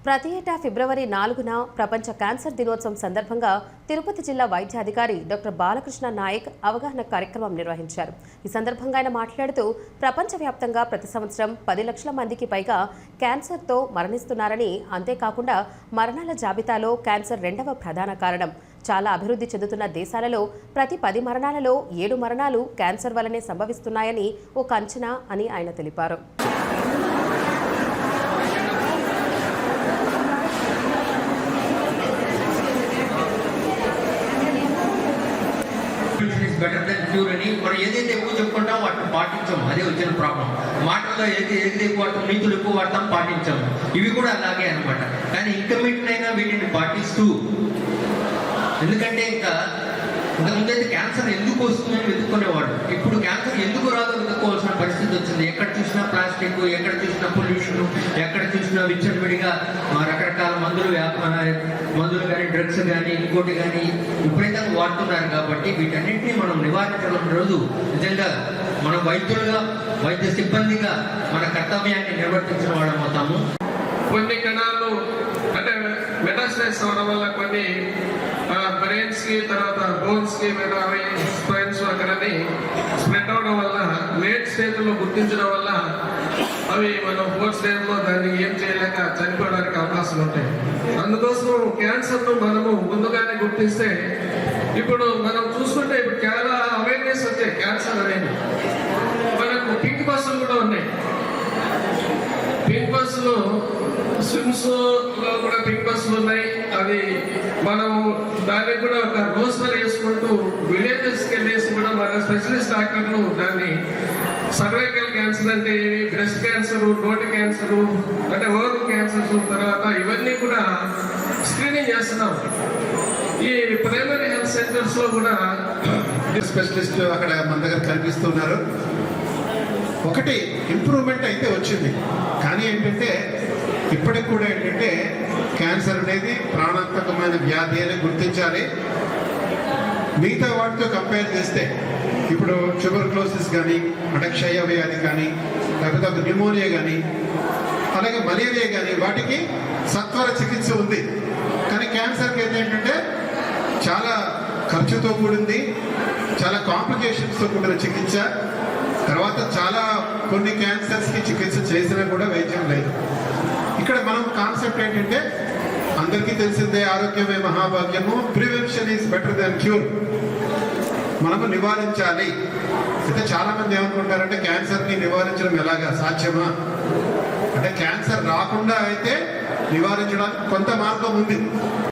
ప్రతి ఏటా ఫిబ్రవరి 4న ప్రపంచ క్యాన్సర్ దినోత్సవం సందర్భంగా తిరుపతి జిల్లా వైద్యాధికారి డాక్టర్ బాలకృష్ణ నాయక్ అవగాహన కార్యక్రమం నిర్వహించారు. ఈ సందర్భంగా ఆయన మాట్లాడుతూ ప్రపంచవ్యాప్తంగా ప్రతి సంవత్సరం 10 లక్షల మందికి పైగా క్యాన్సర్తో మరణిస్తున్నారని, అంతేకాకుండా మరణాల జాబితాలో క్యాన్సర్ 2వ ప్రధాన కారణం. చాలా అభివృద్ధి చెందుతున్న దేశాలలో ప్రతి 10 మరణాలలో 7 మరణాలు క్యాన్సర్ వల్లనే సంభవిస్తున్నాయని ఒక అంచనా అని ఆయన తెలిపారు. బెటర్ దెన్ క్యూర్ అని మనం ఏదైతే ఎక్కువ చెప్పుకుంటాం వాటిని పాటించాము. అదే వచ్చిన ప్రాబ్లం. మాటల్లో ఏది ఎక్కువ వాడతాం, నీతులు ఎక్కువ వాడతాం, పాటించాము. ఇవి కూడా అలాగే అనమాట. కానీ ఇంకమిట్నైనా వీటిని పాటిస్తూ, ఎందుకంటే ఇంకా ఇంతకుముందైతే క్యాన్సర్ ఎందుకు వస్తుందని వెతుక్కునేవాడు. ఇప్పుడు క్యాన్సర్ ఎందుకు రాదో వెతుక్కోవాల్సిన పరిస్థితి వచ్చింది. ఎక్కడ చూసినా ప్లాస్టిక్, ఎక్కడ చూసినా పొల్యూషన్, ఎక్కడ చూసినా విచ్చలవిడిగా రకరకాల మందులు కానీ డ్రగ్స్ కానీ ఇంకోటి కానీ విపరీతంగా వాడుతున్నారు. కాబట్టి వీటన్నింటినీ మనం నివారించాలన్న రోజు నిజంగా మనం వైద్యులుగా, వైద్య సిబ్బందిగా మన కర్తవ్యాన్ని నిర్వర్తించిన వాళ్ళం అవుతాము. కొన్ని కణాలు అంటే మెటాస్టైస్ అవడం వల్ల కొన్ని బ్రెయిన్స్ కి, తర్వాత బోన్స్ కి, స్పైన్స్ అక్కడని స్ప్రెడ్ అవడం వల్ల లేట్ స్టేజ్ లో గుర్తించడం వల్ల అవి మనం 4th స్టేజ్ లో దాన్ని ఏం చేయలేక చనిపోవడానికి అవకాశాలు ఉంటాయి. అందుకోసం క్యాన్సర్ ను మనము ముందుగానే గుర్తిస్తే, ఇప్పుడు మనం చూసుకుంటే ఇప్పుడు చాలా అవేర్నెస్ వచ్చాయి క్యాన్సర్ అనేది. మనకు పింక్ బస్సులు కూడా ఉన్నాయి. పింక్ బస్సులు స్విమ్స్ లో కూడా పింక్ బస్సులు ఉన్నాయి. అది మనం దానికి కూడా ఒక రోస్టర్ వేసుకుంటూ విలేజెస్కి వెళ్ళేసి కూడా మన స్పెషలిస్ట్ డాక్టర్లు దాన్ని సర్వైకల్ క్యాన్సర్ అంటే బ్రెస్ట్ క్యాన్సర్, నోటి క్యాన్సర్, అంటే ఓరల్ క్యాన్సర్స్, తర్వాత ఇవన్నీ కూడా స్క్రీనింగ్ చేస్తున్నాం. ఈ ప్రైమరీ హెల్త్ సెంటర్స్ లో కూడా స్పెషలిస్ట్ అక్కడ మన దగ్గర కనిపిస్తున్నారు. ఒకటి ఇంప్రూవ్మెంట్ అయితే వచ్చింది, కానీ ఏంటంటే ఇప్పటికి కూడా ఏంటంటే క్యాన్సర్ అనేది ప్రాణాంతకమైన వ్యాధి అని గుర్తించాలి. మిగతా వాటితో కంపేర్ చేస్తే ఇప్పుడు ట్యూబర్క్లోసిస్ కానీ, అంటే క్షయ వ్యాధి కానీ, లేకపోతే ఒక న్యూమోనియా కానీ, అలాగే మలేరియా కానీ వాటికి సత్వర చికిత్స ఉంది. కానీ క్యాన్సర్కి అయితే ఏంటంటే చాలా ఖర్చుతో కూడింది, చాలా కాంప్లికేషన్స్తో కూడిన చికిత్స. తర్వాత చాలా కొన్ని క్యాన్సర్స్కి చికిత్స చేసినా కూడా వైద్యం లేదు. ఇక్కడ మనం కాన్సెప్ట్ ఏంటంటే అందరికీ తెలిసిందే, ఆరోగ్యమే మహాభాగ్యము, prevention is better than cure. మనము నివారించాలి. అయితే చాలా మంది ఏమనుకుంటారంటే క్యాన్సర్ని నివారించడం ఎలాగా, సాధ్యమా అంటే క్యాన్సర్ రాకుండా అయితే నివారించడానికి కొంత మార్గం ఉంది.